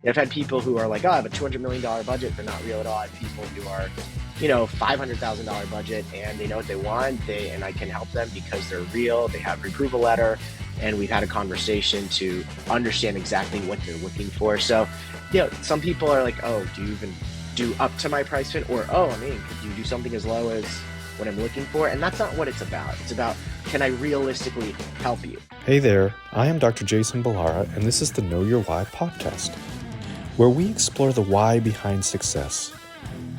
I've had people who are like, oh, I have a $200 million budget. They're not real at all. I have people who are, $500,000 budget and they know what they want. And I can help them because they're real. They have approval letter, and we've had a conversation to understand exactly what they're looking for. So, some people are like, oh, do you even do up to my price point? Or, oh, could you do something as low as what I'm looking for? And that's not what it's about. It's about, can I realistically help you? Hey there, I am Dr. Jason Balara, and this is the Know Your Why podcast, where we explore the why behind success.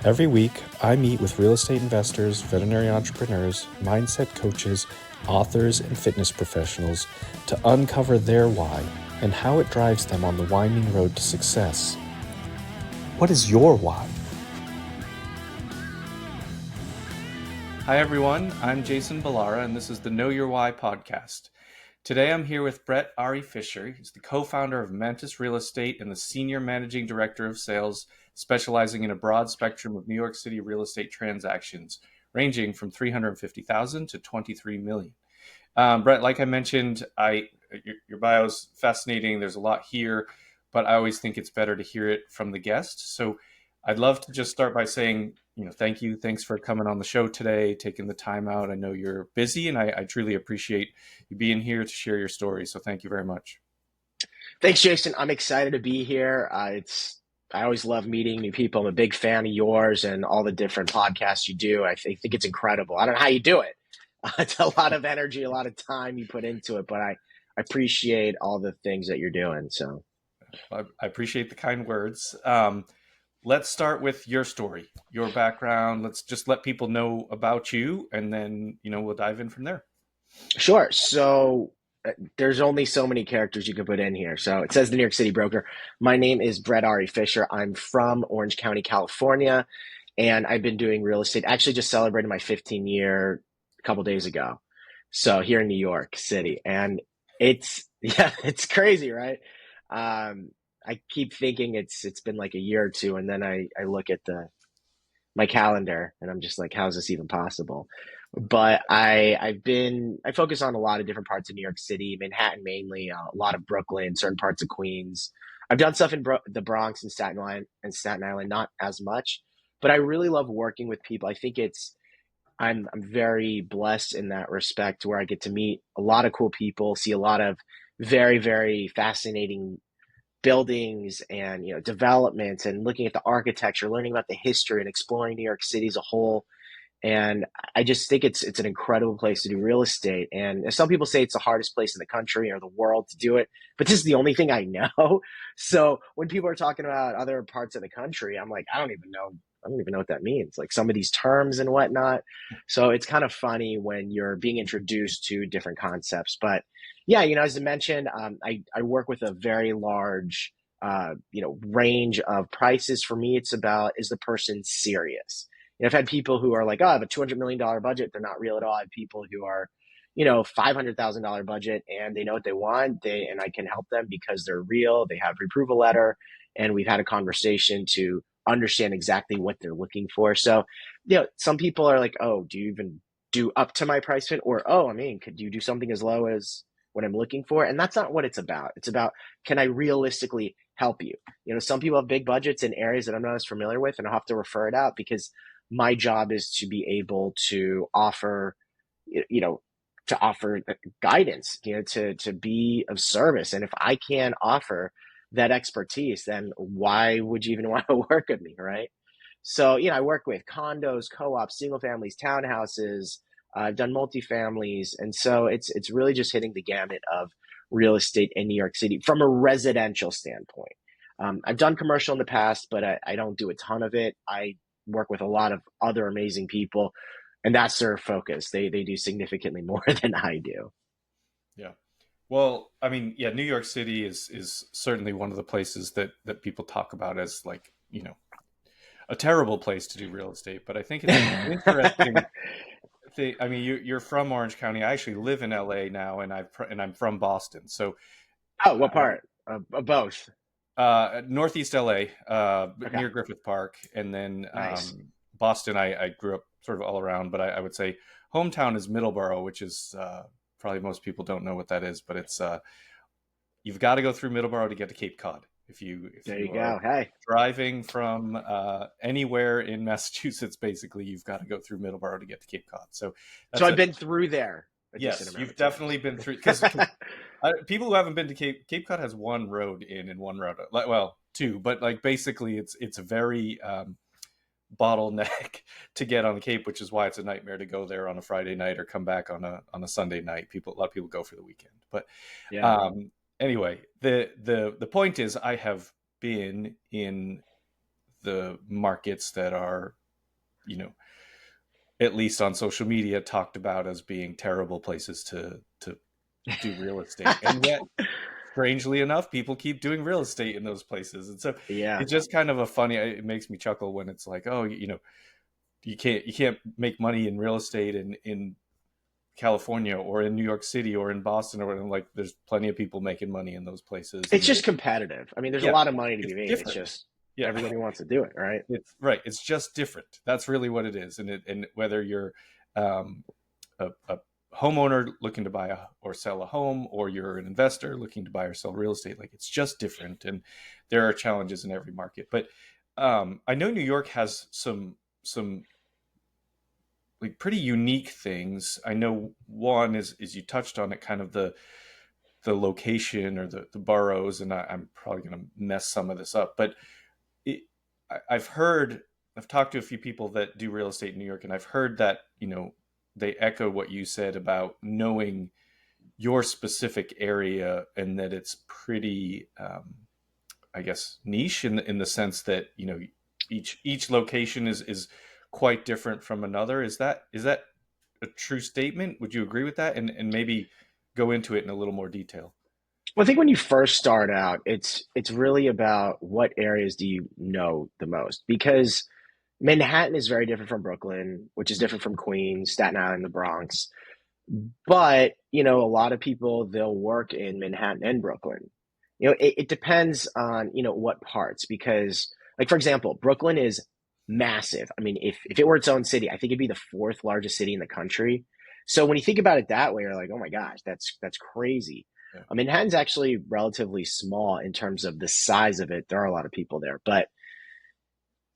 Every week, I meet with real estate investors, veterinary entrepreneurs, mindset coaches, authors, and fitness professionals to uncover their why and how it drives them on the winding road to success. What is your why? Hi everyone, I'm Jason Balara, and this is the Know Your Why podcast. Today I'm here with Brett Ari Fisher. He's the co-founder of Mantis Real Estate and the senior managing director of sales, specializing in a broad spectrum of New York City real estate transactions, ranging from $350,000 to $23 million. Brett, like I mentioned, your bio is fascinating. There's a lot here, but I always think it's better to hear it from the guest. So I'd love to just start by saying, thank you. Thanks for coming on the show today, taking the time out. I know you're busy, and I truly appreciate you being here to share your story. So thank you very much. Thanks, Jason. I'm excited to be here. I always love meeting new people. I'm a big fan of yours and all the different podcasts you do. I think it's incredible. I don't know how you do it. It's a lot of energy, a lot of time you put into it, but I appreciate all the things that you're doing. So I appreciate the kind words. Let's start with your story, your background. Let's just let people know about you, and then, we'll dive in from there. sure. So there's only so many characters you can put in here. So it says the New York City broker. My name is Brett Ari Fisher. I'm from Orange County, California, and I've been doing real estate. Actually, just celebrated my 15-year a couple days ago. So here in New York City, and it's crazy, right? I keep thinking it's been like a year or two, and then I look at my calendar and I'm just like, how is this even possible? But I focus on a lot of different parts of New York City, Manhattan mainly, a lot of Brooklyn, certain parts of Queens. I've done stuff in the Bronx and Staten Island, not as much, but I really love working with people. I think I'm very blessed in that respect, where I get to meet a lot of cool people, see a lot of very, very fascinating buildings and developments, and looking at the architecture, learning about the history, and exploring New York City as a whole. And I just think it's an incredible place to do real estate. And some people say it's the hardest place in the country or the world to do it, but this is the only thing I know. So when people are talking about other parts of the country, I'm like, I don't even know what that means, like some of these terms and whatnot. So it's kind of funny when you're being introduced to different concepts. But yeah, as I mentioned, I work with a very large, range of prices. For me, it's about, is the person serious? I've had people who are like, oh, I have a $200 million budget. They're not real at all. I have people who are, $500,000 budget and they know what they want. And I can help them because they're real. They have approval letter, and we've had a conversation to understand exactly what they're looking for. So, some people are like, oh, do you even do up to my price point? Or, oh, could you do something as low as what I'm looking for? And that's not what it's about. It's about, can I realistically help you? Some people have big budgets in areas that I'm not as familiar with, and I'll have to refer it out because my job is to be able to offer, guidance, to be of service. And if I can't offer that expertise, then why would you even want to work with me, right? So, I work with condos, co-ops, single families, townhouses. I've done multifamilies. And so it's really just hitting the gamut of real estate in New York City from a residential standpoint. I've done commercial in the past, but I don't do a ton of it. I work with a lot of other amazing people, and that's their focus. They do significantly more than I do. Yeah. Well, New York City is certainly one of the places that people talk about as like, a terrible place to do real estate. But I think it's an interesting thing. You're from Orange County. I actually live in LA now, and I'm from Boston. So, oh, what part? Both. Northeast LA, Okay. near Griffith Park, and then Nice. Boston. I grew up sort of all around, but I would say hometown is Middleborough, which is probably most people don't know what that is, but it's you've got to go through Middleborough to get to Cape Cod. If There you you are go. Hey, driving from anywhere in Massachusetts, basically you've got to go through Middleborough to get to Cape Cod. So so that's I've a been through there a decent yes, amount you've of times. definitely been through because people who haven't been to Cape Cod has one road in and one road out. Well, two, but like basically it's a very bottleneck to get on the Cape, which is why it's a nightmare to go there on a Friday night or come back on a Sunday night. A lot of people go for the weekend, but Yeah. um, anyway, the point is, I have been in the markets that are, you know, at least on social media, talked about as being terrible places to do real estate, and yet strangely enough, people keep doing real estate in those places. And so Yeah. it's just kind of a funny, it makes me chuckle when it's like, oh, you can't make money in real estate in California or in New York City or in Boston or whatever. Like there's plenty of people making money in those places. It's And just competitive. I mean, there's a yeah, lot of money to be it's made. It's different. just Yeah. everybody wants to do it, right? It's right. It's just different. That's really what it is. And whether you're um, a homeowner looking to buy or sell a home, or you're an investor looking to buy or sell real estate, like it's just different. And there are challenges in every market. But I know New York has some like pretty unique things. I know one is you touched on it, kind of the location or the boroughs, and I'm probably going to mess some of this up, but it, I've heard, I've talked to a few people that do real estate in New York, and I've heard that, they echo what you said about knowing your specific area, and that it's pretty, I guess, niche in the sense that, each location is quite different from another. Is that a true statement? Would you agree with that? And maybe go into it in a little more detail. Well, I think when you first start out, it's really about what areas do you know the most, because Manhattan is very different from Brooklyn, which is different from Queens, Staten Island, the Bronx. But, a lot of people, they'll work in Manhattan and Brooklyn. It depends on, what parts, because, like, for example, Brooklyn is massive. I mean, if it were its own city, I think it'd be the fourth largest city in the country. So when you think about it that way, you're like, oh my gosh, that's crazy. Yeah. Manhattan's actually relatively small in terms of the size of it. There are a lot of people there, but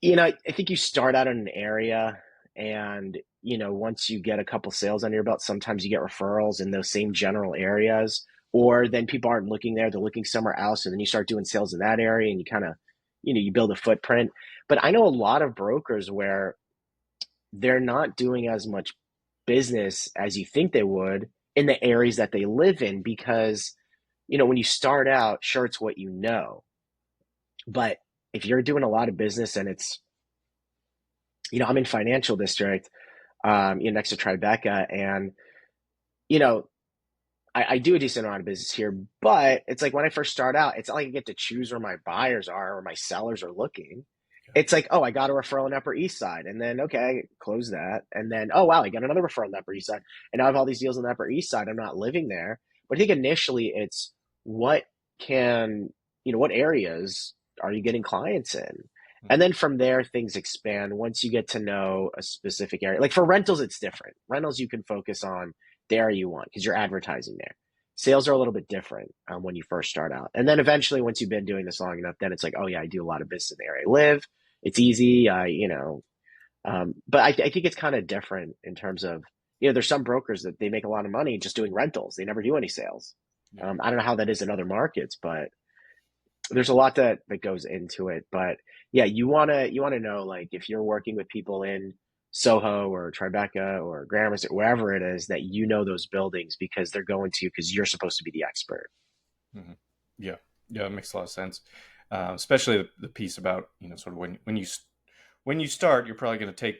I think you start out in an area, and, once you get a couple sales under your belt, sometimes you get referrals in those same general areas, or then people aren't looking there, they're looking somewhere else, and then you start doing sales in that area, and you kind of, you build a footprint. But I know a lot of brokers where they're not doing as much business as you think they would in the areas that they live in, because, when you start out, sure, it's what you know, but if you're doing a lot of business and it's, I'm in financial district, next to Tribeca, and you know, I do a decent amount of business here, but it's like when I first start out, it's not like I get to choose where my buyers are or my sellers are looking. It's like, oh, I got a referral in Upper East Side, and then okay, close that, and then oh wow, I got another referral in the Upper East Side, and now I have all these deals in the Upper East Side. I'm not living there, but I think initially it's what can what areas are you getting clients in, and Mhm. then from there things expand once you get to know a specific area. Like for rentals, it's different. Rentals you can focus on the area you want because you're advertising there. Sales are a little bit different when you first start out, and then eventually, once you've been doing this long enough, then it's like, oh yeah, I do a lot of business in the area I live. It's easy, but I think it's kind of different in terms of, there's some brokers that they make a lot of money just doing rentals. They never do any sales. Yeah. I don't know how that is in other markets, but there's a lot that goes into it. But yeah, you wanna know, like, if you're working with people in Soho or Tribeca or Gramercy, wherever it is, that those buildings because they're going to, because you're supposed to be the expert. Hmm. Yeah, yeah, it makes a lot of sense. Especially the piece about, sort of when you start, you're probably going to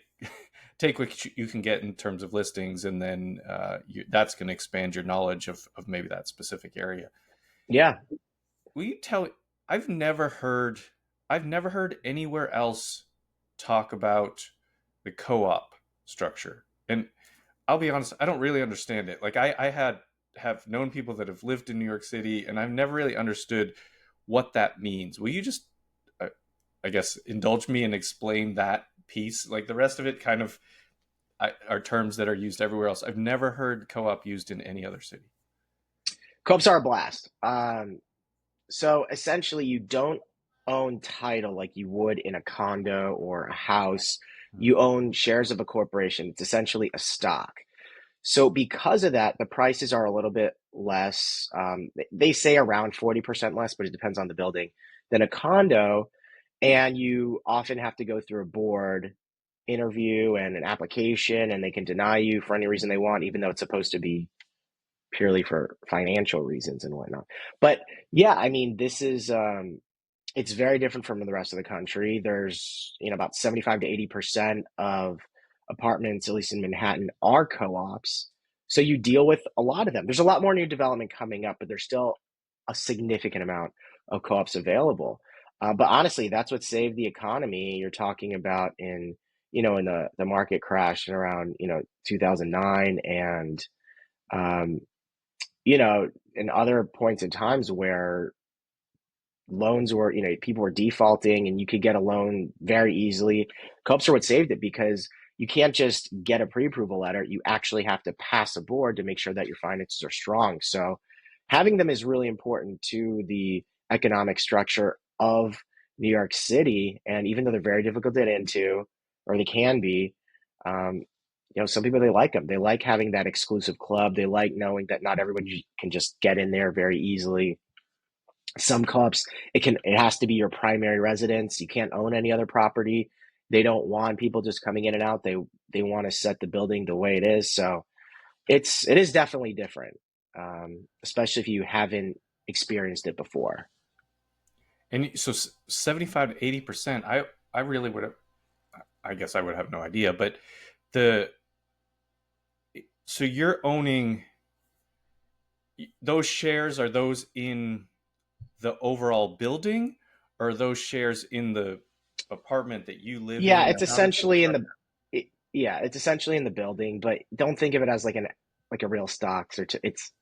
take what you can get in terms of listings, and then that's going to expand your knowledge of maybe that specific area. Yeah. Will you tell? I've never heard I've never heard anywhere else talk about the co-op structure, and I'll be honest, I don't really understand it. Like have known people that have lived in New York City, and I've never really understood what that means. Will you just, uh, I guess, indulge me and explain that piece? Like the rest of it, kind of are terms that are used everywhere else. I've never heard co-op used in any other city. Co-ops are a blast. So essentially, you don't own title like you would in a condo or a house. You own shares of a corporation. It's essentially a stock. So because of that, the prices are a little bit less. They say around 40% less, but it depends on the building than a condo. And you often have to go through a board interview and an application, and they can deny you for any reason they want, even though it's supposed to be purely for financial reasons and whatnot. But yeah, I mean, this is it's very different from the rest of the country. There's, about 75 to 80% of apartments, at least in Manhattan, are co-ops. So you deal with a lot of them. There's a lot more new development coming up, but there's still a significant amount of co-ops available. But honestly, that's what saved the economy. You're talking about in the market crash in around, 2009 and, um, in other points in times where loans were, people were defaulting and you could get a loan very easily. Co-ops are what saved it because you can't just get a pre-approval letter. You actually have to pass a board to make sure that your finances are strong. So having them is really important to the economic structure of New York City. And even though they're very difficult to get into, or they can be, um, some people, they like them. They like having that exclusive club. They like knowing that not everybody can just get in there very easily. Some co-ops, it has to be your primary residence. You can't own any other property. They don't want people just coming in and out. They want to set the building the way it is. So it is definitely different, especially if you haven't experienced it before. And so 75 to 80%, I really would have, I guess I would have no idea, but the, so you're owning those shares, are those in the overall building, or are those shares in the apartment that you live Yeah, in? it's How does that essentially in structure? the yeah, it's essentially in the building, but don't think of it as like a real stocks or it's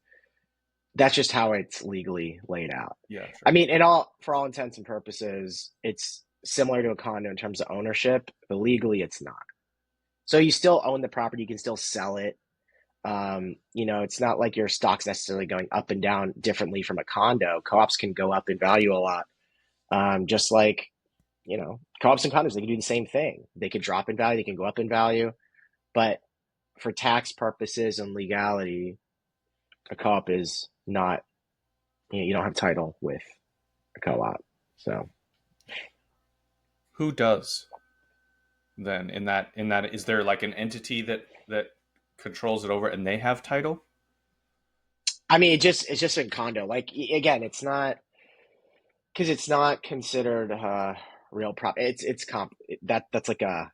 that's just how it's legally laid out. Yeah, I sure. mean, for all intents and purposes, it's similar to a condo in terms of ownership, but legally it's not. So you still own the property, you can still sell it. It's not like your stock's necessarily going up and down differently from a condo. Co-ops can go up in value a lot. Just like, co-ops and condos, they can do the same thing. They could drop in value, they can go up in value, but for tax purposes and legality, a co-op is not, you don't have title with a co-op. So Who does then in that is there like an entity that controls it over and they have title? I mean, it's just a condo. Like again, it's not because it's not considered real prop. It's comp that's like a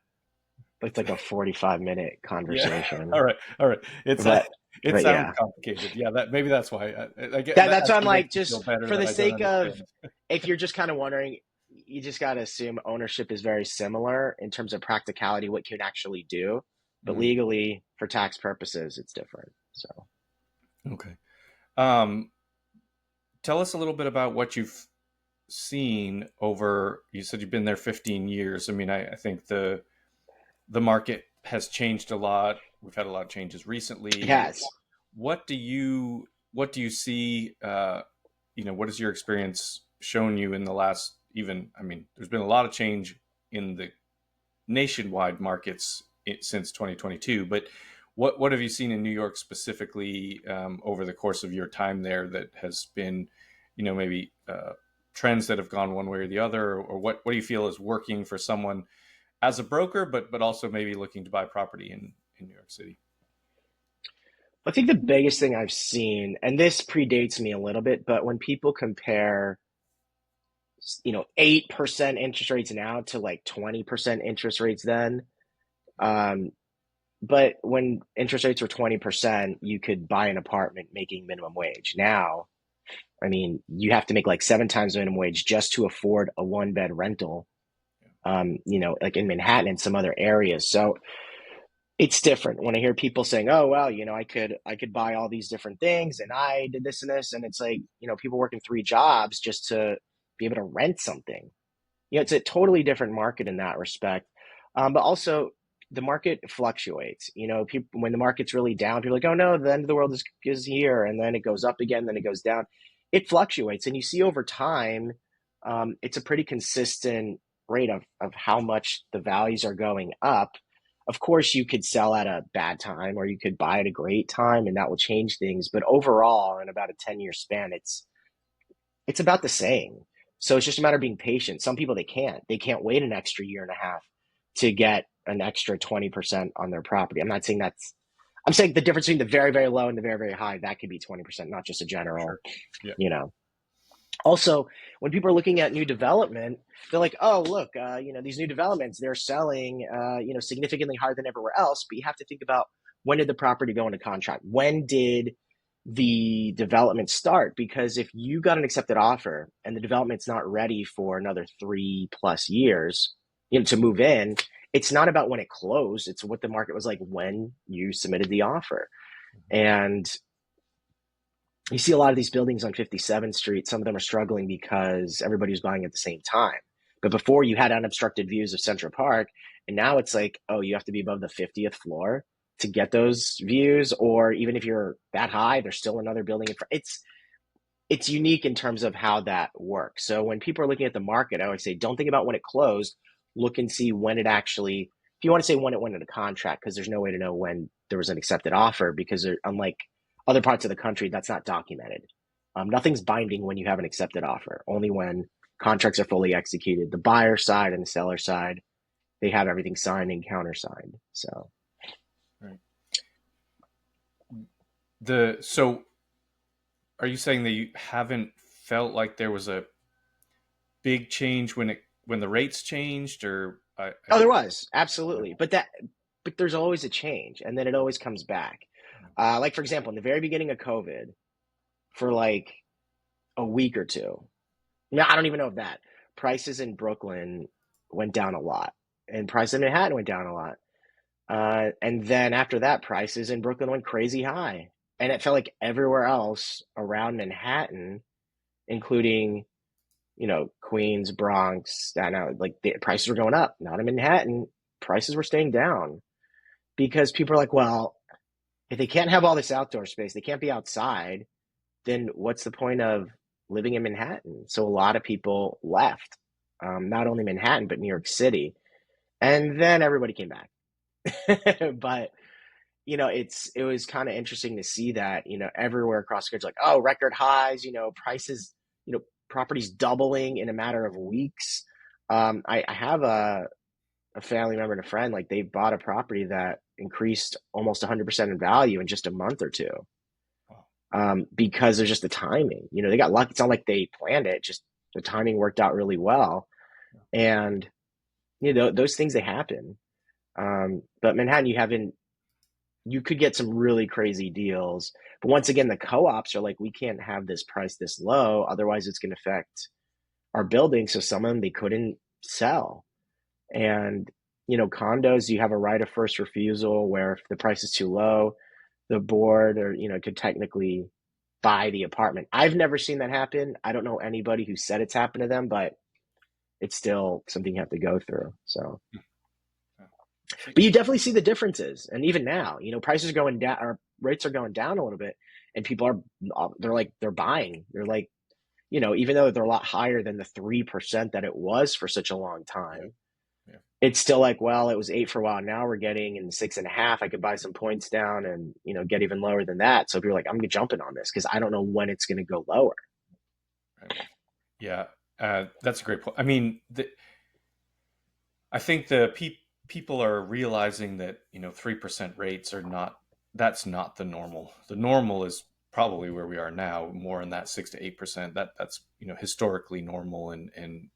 45-minute Yeah. conversation. All right. All right. But It but sounds yeah, complicated. Yeah, that maybe that's why I get that that that's why I'm actually makes like, me feel just better for that the I don't sake of, understand. if you're just kind of wondering, you just got to assume ownership is very similar in terms of practicality, what you can actually do, but Mhm. legally for tax purposes, it's different. So. Okay. Um, Tell us a little bit about what you've seen over. You said you've been there 15 years. I mean, I think the market has changed a lot. We've had a lot of changes recently. Yes. What do you see? What has your experience shown you in the last, even? I mean, there's been a lot of change in the nationwide markets since 2022, but what have you seen in New York specifically over the course of your time there that has been, maybe trends that have gone one way or the other, or what do you feel is working for someone as a broker, but also maybe looking to buy property in New York City? I think the biggest thing I've seen, and this predates me a little bit, but when people compare, 8% interest rates now to like 20% interest rates then, um, but when interest rates were 20%, you could buy an apartment making minimum wage. Now, I mean, you have to make like 7 times minimum wage just to afford a one bed rental, like in Manhattan and some other areas. So it's different when I hear people saying, "Oh, well, I could buy all these different things, and I did this and this," and it's like, people working 3 jobs just to be able to rent something. It's a totally different market in that respect. But also, the market fluctuates. People, when the market's really down, people are like, "Oh no, the end of the world is here," and then it goes up again, then it goes down. it fluctuates, and you see over time, it's a pretty consistent rate of how much the values are going up. Of course, you could sell at a bad time or you could buy at a great time, and that will change things. But overall, in about a 10-year span, it's about the same. So it's just a matter of being patient. Some people they can't wait an extra year and a half to get an extra 20% on their property. I'm saying the difference between the very, very low and the very, very high, that could be 20%, not just a general, Sure. Yeah. you know. Also, when people are looking at new development, they're like, "Oh, look, these new developments, they're selling, significantly higher than everywhere else." But you have to think about, when did the property go into contract? When did the development start? Because if you got an accepted offer and the development's not ready for another 3+ years, to move in, it's not about when it closed. It's what the market was like when you submitted the offer. And you see a lot of these buildings on 57th Street. Some of them are struggling because everybody was buying at the same time. But before, you had unobstructed views of Central Park, and now it's like, oh, you have to be above the 50th floor to get those views, or even if you're that high, there's still another building in front. It's unique in terms of how that works. So when people are looking at the market, I always say, don't think about when it closed. Look and see when it actually, if you want to say when it went into contract, because there's no way to know when there was an accepted offer, because unlike other parts of the country, that's not documented. Nothing's binding when you have an accepted offer, only when contracts are fully executed. The buyer side and the seller side, they have everything signed and countersigned. So, Right. So are you saying that you haven't felt like there was a big change when the rates changed, or oh, there was absolutely, but there's always a change, and then it always comes back. Like for example, in the very beginning of COVID, for like a week or two, no, I don't even know if that prices in Brooklyn went down a lot, and prices in Manhattan went down a lot. And then after that, prices in Brooklyn went crazy high, and it felt like everywhere else around Manhattan, including Queens, Bronx, Staten Island, like the prices were going up. Not in Manhattan, prices were staying down because people are like, well, if they can't have all this outdoor space, they can't be outside, then what's the point of living in Manhattan? So a lot of people left, not only Manhattan, but New York City. And then everybody came back. But, it was kind of interesting to see that, everywhere across the country, like, oh, record highs, prices, properties doubling in a matter of weeks. I have a family member and a friend, like they bought a property that increased almost 100% in value in just a month or two, because there's just the timing. They got lucky. It's not like they planned it; just the timing worked out really well, and those things, they happen. But Manhattan, you could get some really crazy deals. But once again, the co-ops are like, we can't have this price this low, otherwise it's going to affect our building. So some of them they couldn't sell. And condos, you have a right of first refusal, where if the price is too low, the board or could technically buy the apartment. I've never seen that happen. I don't know anybody who said it's happened to them, but it's still something you have to go through. So, but you definitely see the differences. And even now, prices are going down, or rates are going down a little bit, and people they're buying. They're like, even though they're a lot higher than the 3% that it was for such a long time, it's still like, well, it was 8 for a while. Now we're getting in 6.5. I could buy some points down and, get even lower than that. So if you're like, I'm jumping on this because I don't know when it's going to go lower. Right. Yeah, that's a great point. I mean, I think the people are realizing that 3% rates that's not the normal. The normal is probably where we are now, more in that 6 to 8%. That's historically normal, and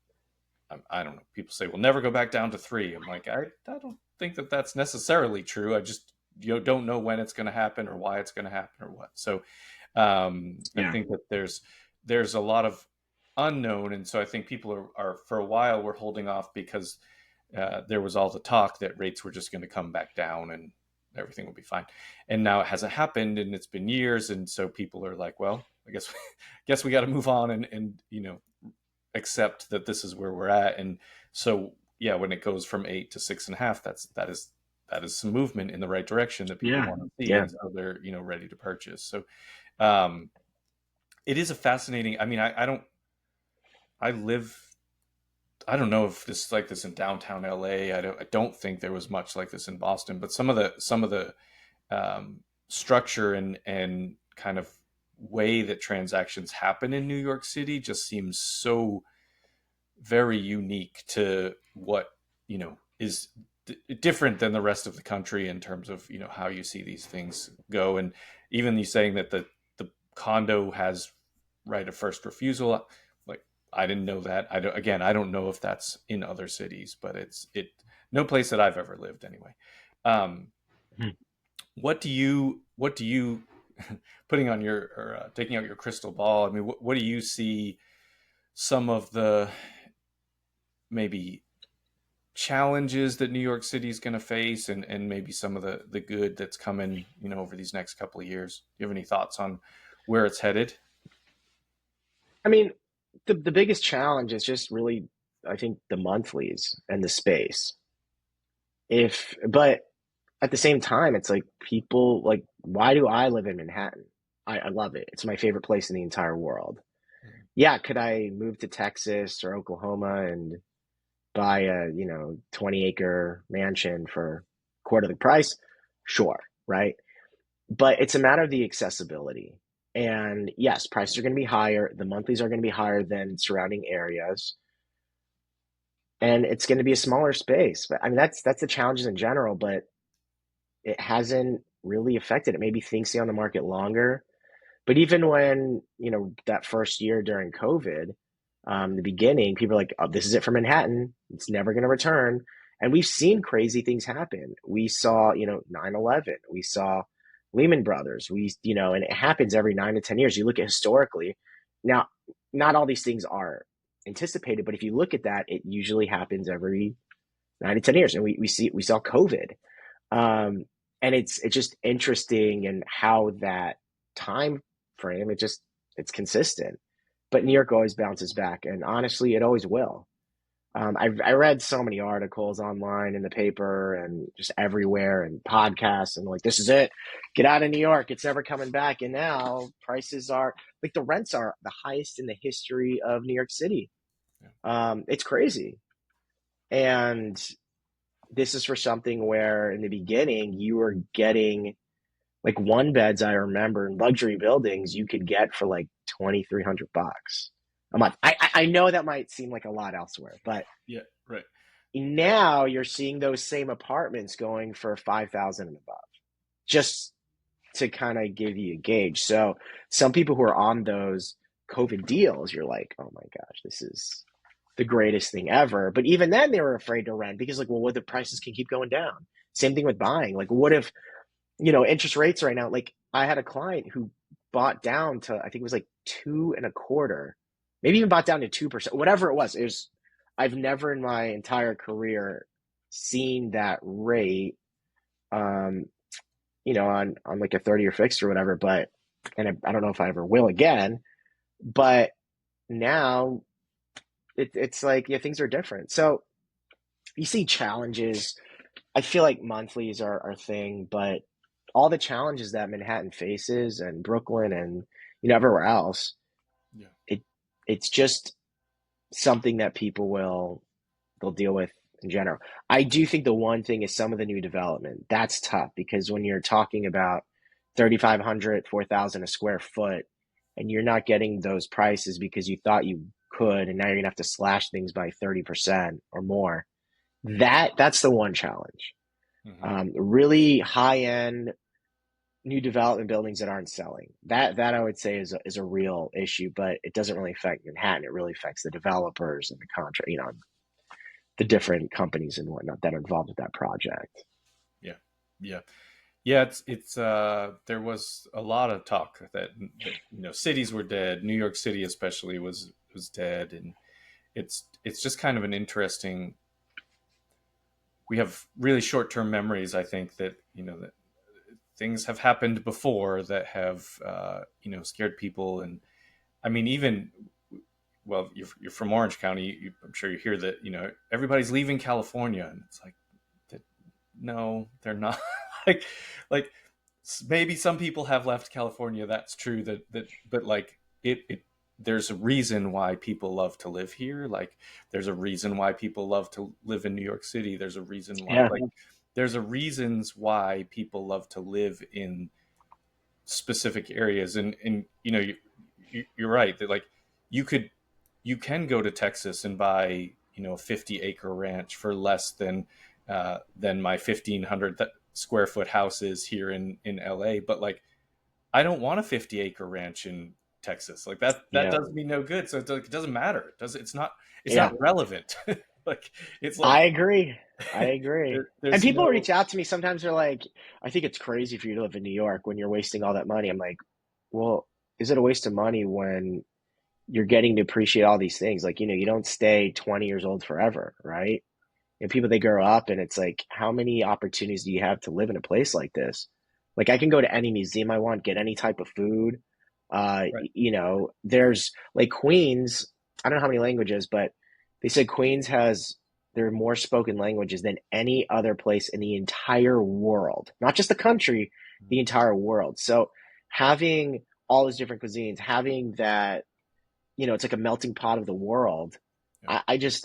I don't know. People say we'll never go back down to 3. I'm like, I don't think that that's necessarily true. I just don't know when it's going to happen or why it's going to happen or what. So I think that there's a lot of unknown, and so I think people are for a while were holding off because there was all the talk that rates were just going to come back down and everything will be fine. And now it hasn't happened, and it's been years, and so people are like, well, I guess we got to move on and accept that this is where we're at. And so yeah, when it goes from 8 to 6.5, that is some movement in the right direction that people want to see, and so they're ready to purchase. So it is a fascinating. I mean, I don't. I live. I don't know if this is like this in downtown LA. I don't think there was much like this in Boston, but some of the structure and kind of way that transactions happen in New York City just seems so very unique to what is different than the rest of the country in terms of how you see these things go. And even you saying that the condo has right of first refusal, like I didn't know that. I don't know if that's in other cities, but it no place that I've ever lived anyway. um what do you putting on your or taking out your crystal ball, I mean, what do you see some of the maybe challenges that New York City is going to face, and maybe some of the good that's coming, over these next couple of years? Do you have any thoughts on where it's headed? I mean, the biggest challenge is just really, I think, the monthlies and the space. But at the same time, it's like people like, why do I live in Manhattan? I love it. It's my favorite place in the entire world. Yeah, could I move to Texas or Oklahoma and buy a, 20-acre mansion for quarter the price? Sure, right? But it's a matter of the accessibility. And yes, prices are going to be higher. The monthlies are going to be higher than surrounding areas, and it's going to be a smaller space. But I mean, that's the challenges in general. But it hasn't really affected it. Maybe things stay on the market longer. But even when, that first year during COVID, the beginning, people are like, oh, this is it for Manhattan. It's never going to return. And we've seen crazy things happen. We saw, 9/11. We saw Lehman Brothers. And it happens every 9 to 10 years. You look at historically. Now, not all these things are anticipated, but if you look at that, it usually happens every 9 to 10 years. And we saw COVID. Um, and it's just interesting and how that time frame, it's consistent. But New York always bounces back, and honestly, it always will. I read so many articles online in the paper and just everywhere and podcasts and like, this is it, get out of New York, it's never coming back. And now prices are like, the rents are the highest in the history of New York City. Yeah. It's crazy. And this is for something where in the beginning you were getting like one beds. I remember in luxury buildings you could get for like $2,300 a month. I know that might seem like a lot elsewhere, but Yeah, right. now you're seeing those same apartments going for 5,000 and above, just to kind of give you a gauge. So some people who are on those COVID deals, you're like, oh my gosh, this is the greatest thing ever. But even then, they were afraid to rent because, like, well, what, the prices can keep going down. Same thing with buying. Like, what if, interest rates right now? Like, I had a client who bought down to, I think it was like two and a quarter, maybe even bought down to 2%, whatever it was. I've never in my entire career seen that rate, um, on like a 30-year fixed or whatever. But, and I don't know if I ever will again, but now it's like, yeah, things are different. So you see challenges. I feel like monthlies are a thing, but all the challenges that Manhattan faces and Brooklyn and, everywhere else, Yeah. it it's just something that people they'll deal with in general. I do think the one thing is some of the new development. That's tough because when you're talking about 3,500, 4,000 a square foot, and you're not getting those prices because you thought you could, and now you're gonna have to slash things by 30% or more. That's the one challenge. Hmm. Really high end new development buildings that aren't selling. That I would say is a real issue, but it doesn't really affect Manhattan. It really affects the developers and the contract, the different companies and whatnot that are involved with that project. Yeah. Yeah. Yeah, it's there was a lot of talk that cities were dead. New York City especially was dead, and it's just kind of an interesting. We have really short-term memories, I think, that that things have happened before that have scared people. And I mean, even, well, you're from Orange County, I'm sure you hear that everybody's leaving California, and it's like, no, they're not. like like maybe some people have left California, that's true, that but like it there's a reason why people love to live here. Like there's a reason why people love to live in New York City. There's a reason why Yeah, like there's a reasons why people love to live in specific areas. And you're right that like you could you can go to Texas and buy a 50-acre ranch for less than my 1,500 square foot house is here in LA. But like I don't want a 50-acre ranch in Texas. Like that yeah, does me no good. So it doesn't matter. It's yeah. not relevant. Like it's like I agree. I agree. And there's people reach no out to me sometimes. They're like, "I think it's crazy for you to live in New York when you're wasting all that money." I'm like, "Well, is it a waste of money when you're getting to appreciate all these things? Like, you don't stay 20 years old forever, right? And people they grow up and it's like how many opportunities do you have to live in a place like this? Like I can go to any museum I want, get any type of food. right. There's like Queens, I don't know how many languages, but they said Queens has there are more spoken languages than any other place in the entire world, not just the country, the entire world. So having all those different cuisines, having that, it's like a melting pot of the world. Yeah,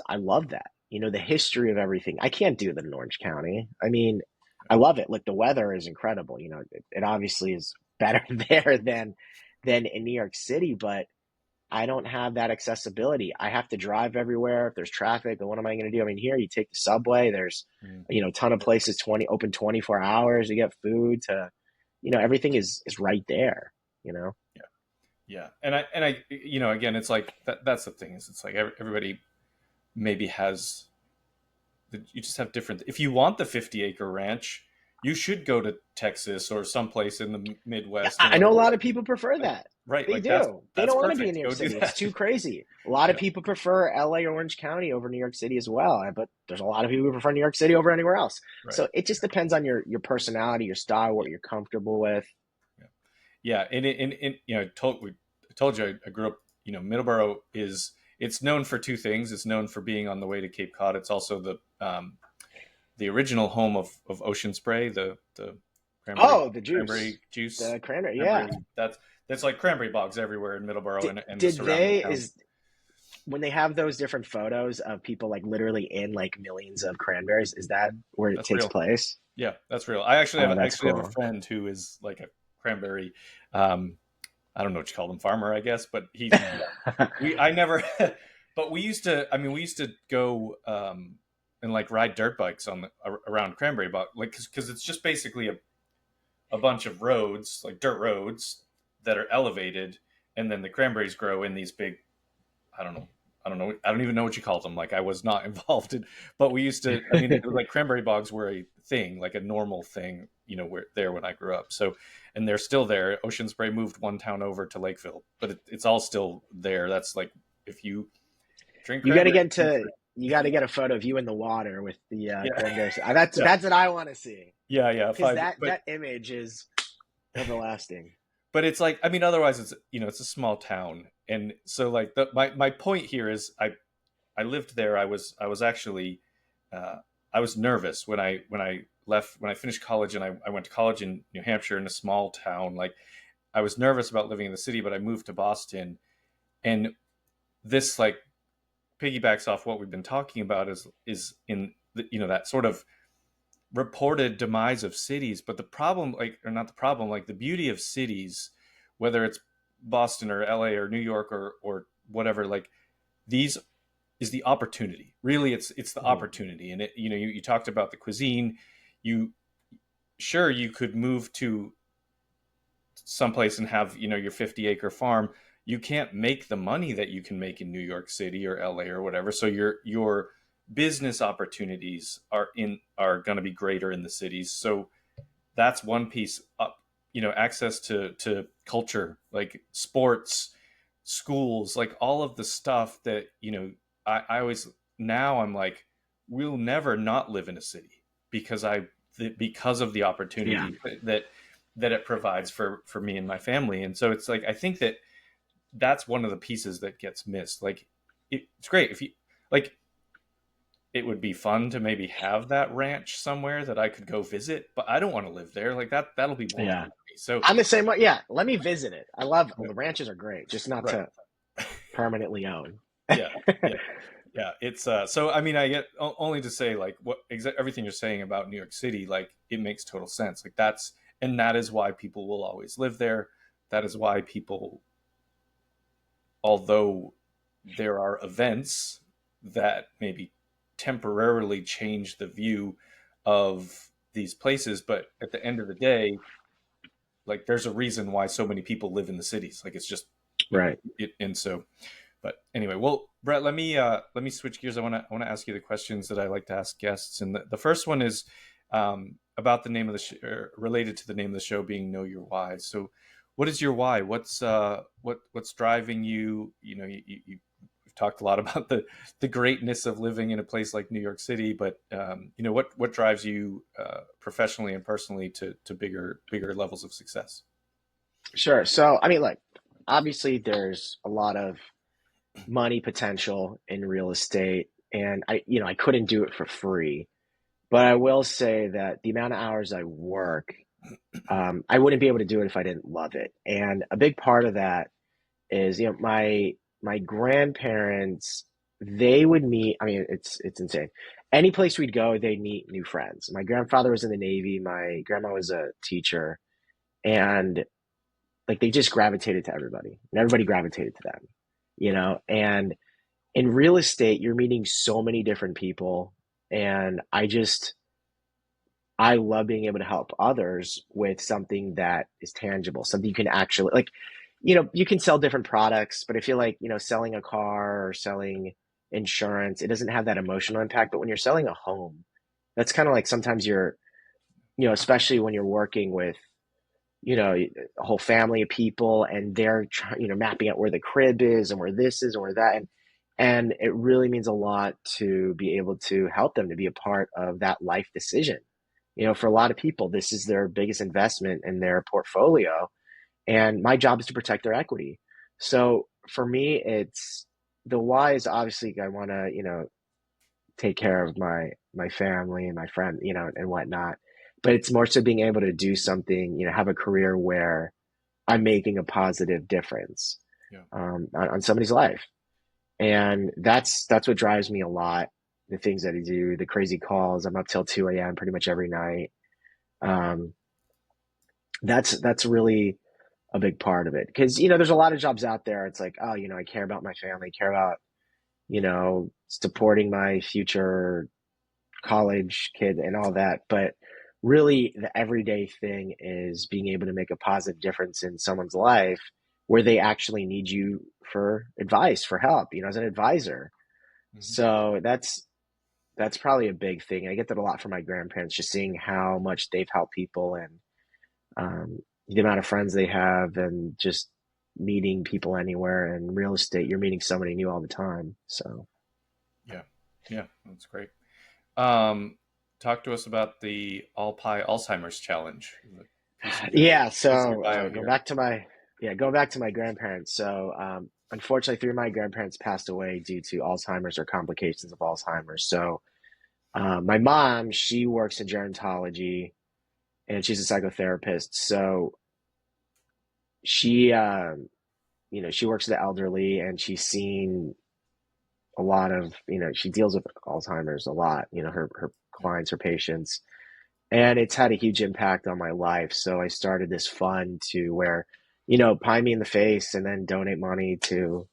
I love that. The history of everything. I can't do that in Orange County. I mean, yeah, I love it. Like the weather is incredible. It obviously is better there than in New York City, but I don't have that accessibility. I have to drive everywhere. If there's traffic, then what am I going to do? I mean, here you take the subway. There's mm, a ton of places 24 hours. You get food to, everything is right there. You know. yeah, yeah. And I again, it's like that's the thing is it's like everybody maybe has you just have different. If you want the 50-acre ranch, you should go to Texas or someplace in the Yeah, Midwest. I know a lot of people prefer Like, that. right, They like that's do. They that's don't want to be in perfect. New York Go do City. It's that. too crazy. A lot of Yeah, people prefer LA or Orange County over New York City as well. But there's a lot of people who prefer New York City over anywhere else. right. So it just depends on your personality, your style, Yeah, what you're comfortable with. yeah, yeah. And I told you I grew up. Middleborough is it's known for two things. It's known for being on the way to Cape Cod. It's also the original home of Ocean Spray, the cranberry Oh, the juice, cranberry juice, the cranberry. Yeah. cranberry. That's like cranberry bogs everywhere in Middleborough Did, and the did surrounding they towns. is when they have those different photos of people like literally in like millions of cranberries? Is that where it That's takes real. place? Yeah, that's real. I Oh, that's actually have a cool. friend who is like a cranberry. Um, I don't know what you call him, farmer, I guess, but he we I never, but we used to. I mean, we used to go and like ride dirt bikes on around Cranberry Bog, like because it's just basically a bunch of roads, like dirt roads that are elevated, and then the cranberries grow in these big. I don't know. I don't know. I don't even know what you call them. Like I was not involved in, but we used to. I mean, it was like cranberry bogs were a thing, like a normal thing. Where there when I grew up. So, and they're still there. Ocean Spray moved one town over to Lakeville, but it's all still there. That's like if you drink You got to cranberry get juice. to you got to get a photo of you in the water with the Yeah, cranberries. That's yeah, that's what I want to see yeah. because Five, that but that image is everlasting. it's like I mean, otherwise it's a small town, and so like my point here is I lived there. I was actually uh, I was nervous when I left when I finished college and I went to college in New Hampshire in a small town. Like I was nervous about living in the city, but I moved to Boston, and this like piggybacks off what we've been talking about is in that sort of reported demise of cities. But the problem, like, or not the problem, like the beauty of cities, whether it's Boston or LA or New York or whatever, like these is the opportunity. Really, it's the Mhm. opportunity. And you talked about the cuisine. You sure you could move to someplace and have your 50-acre farm. You can't make the money that you can make in New York City or LA or whatever. So your business opportunities are going to be greater in the cities. So that's one piece up. Access to culture, like sports, schools, like all of the stuff that I always now I'm like, we'll never not live in a city because because of the Yeah, opportunity that it provides for me and my family. And so it's like I think that's one of the pieces that gets missed. Like it's great if you like it would be fun to maybe have that ranch somewhere that I could go visit, but I don't want to live there. Like that'll be boring yeah. So I'm the same way. Yeah, let me visit it. I love the ranches are great, just not right. to permanently own. Yeah. Yeah. Yeah, it's so I mean I get only to say like everything you're saying about New York City, like it makes total sense. Like that is why people will always live there. That is why people, although there are events that maybe temporarily change the view of these places, but at the end of the day, like there's a reason why so many people live in the cities. Like it's just, Right. and so, but anyway, well, Brett, let me switch gears. I want to ask you the questions that I like to ask guests, and the first one is about the name of the related to the name of the show being Know Your Why. So, what is your why? What's driving you? You know, we've talked a lot about the greatness of living in a place like New York City, but what drives you professionally and personally to bigger levels of success? Sure. So, I mean, like, obviously, there's a lot of money potential in real estate, and I couldn't do it for free. But I will say that the amount of hours I work, I wouldn't be able to do it if I didn't love it. And a big part of that is, my grandparents, they would meet. I mean, it's insane. Any place we'd go, they'd meet new friends. My grandfather was in the Navy. My grandma was a teacher, and like they just gravitated to everybody, and everybody gravitated to them. And in real estate, you're meeting so many different people, and I love being able to help others with something that is tangible, something you can actually like, you can sell different products, but I feel like, selling a car or selling insurance, it doesn't have that emotional impact. But when you're selling a home, that's kind of like sometimes especially when you're working with, a whole family of people and they're trying, mapping out where the crib is and where this is and where that. And it really means a lot to be able to help them to be a part of that life decision. For a lot of people, this is their biggest investment in their portfolio. And my job is to protect their equity. So for me, it's the why is obviously I want to, take care of my family and my friend, and whatnot. But it's more so being able to do something, have a career where I'm making a positive difference Yeah. on somebody's life. And that's what drives me a lot. The things that I do, the crazy calls. I'm up till 2 a.m. pretty much every night. Um, that's really a big part of it because there's a lot of jobs out there. It's like, oh, I care about my family, care about supporting my future college kid and all that. But really, the everyday thing is being able to make a positive difference in someone's life where they actually need you for advice, for help, as an advisor. Hmm. So that's probably a big thing. I get that a lot from my grandparents, just seeing how much they've helped people and the amount of friends they have, and just meeting people anywhere. And real estate, you're meeting somebody new all the time. So Yeah. Yeah, that's great. Um, Talk to us about the All Pie Alzheimer's Challenge. A yeah, piece of your so bio going here. back to my grandparents. So unfortunately, three of my grandparents passed away due to Alzheimer's or complications of Alzheimer's. So my mom, she works in gerontology and she's a psychotherapist. So she she works with the elderly, and she's seen a lot of, she deals with Alzheimer's a lot, her Yeah. clients, her patients, and it's had a huge impact on my life. So I started this fund to where, pie me in the face and then donate money to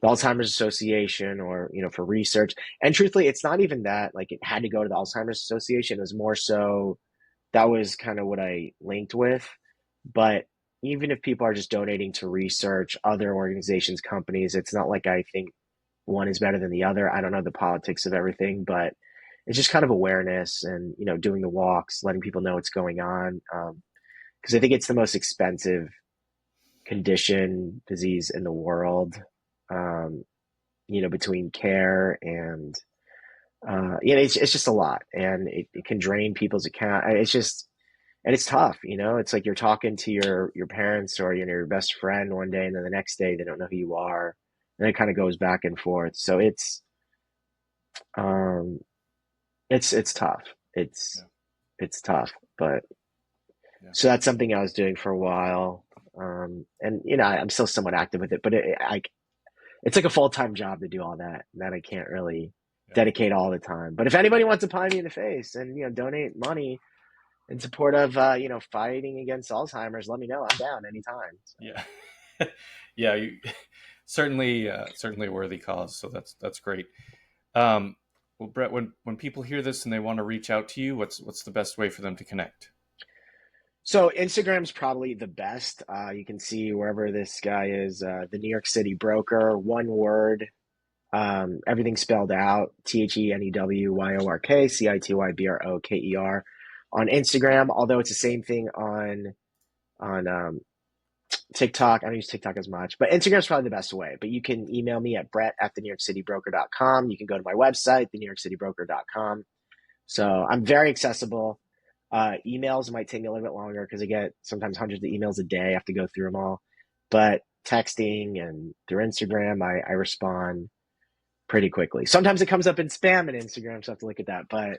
the Alzheimer's Association, or, for research. And truthfully, it's not even that like it had to go to the Alzheimer's Association. It was more so that was kind of what I linked with. But even if people are just donating to research, other organizations, companies, it's not like I think one is better than the other. I don't know the politics of everything, but it's just kind of awareness and, doing the walks, letting people know what's going on. Because I think it's the most expensive condition, disease in the world, um, between care and, it's just a lot, and it can drain people's account. It's just, and it's tough, it's like you're talking to your parents or, your best friend one day, and then the next day they don't know who you are. And it kind of goes back and forth. So um, it's tough. It's Yeah. it's tough, but Yeah. So that's something I was doing for a while. And I'm still somewhat active with it, but it's like a full-time job to do all that I can't really Yeah. dedicate all the time. But if anybody wants to pie me in the face and, donate money in support of, fighting against Alzheimer's, let me know. I'm down anytime. So. Yeah. Yeah. You certainly, certainly a worthy cause. So that's great. Well, Brett, when people hear this and they want to reach out to you, what's the best way for them to connect? So Instagram's probably the best. You can see wherever this guy is, the New York City broker, one word, everything spelled out, TheNewYorkCitybroker on Instagram, although it's the same thing on TikTok. I don't use TikTok as much, but Instagram's probably the best way. But you can email me at brett@thenewyorkcitybroker.com. You can go to my website, thenewyorkcitybroker.com. So I'm very accessible. Emails might take me a little bit longer because I get sometimes hundreds of emails a day. I have to go through them all. But texting and through Instagram, I respond pretty quickly. Sometimes it comes up in spam in Instagram, so I have to look at that. But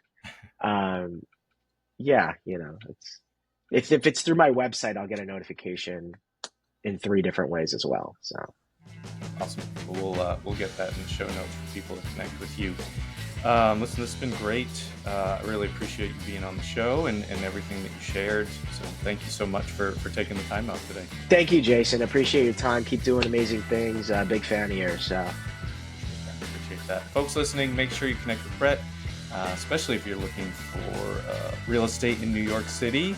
yeah, if it's through my website, I'll get a notification in 3 different ways as well. So Awesome. We'll get that in the show notes for people to connect with you. Listen, this has been great. I really appreciate you being on the show and everything that you shared. So thank you so much for taking the time out today. Thank you, Jason. Appreciate your time. Keep doing amazing things. Big fan of yours. Appreciate that. Folks listening, make sure you connect with Brett, especially if you're looking for real estate in New York City.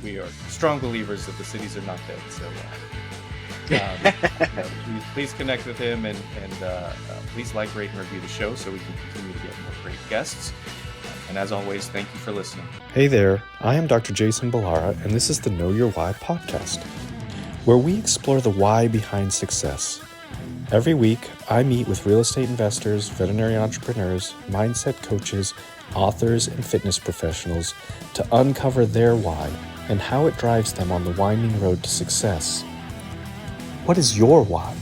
We are strong believers that the cities are not dead. So please connect with him and please like, rate, and review the show so we can continue to get more great guests. And as always, thank you for listening. Hey there, I am Dr. Jason Balara, and this is the Know Your Why podcast, where we explore the why behind success. Every week, I meet with real estate investors, veterinary entrepreneurs, mindset coaches, authors, and fitness professionals to uncover their why and how it drives them on the winding road to success. What is your why?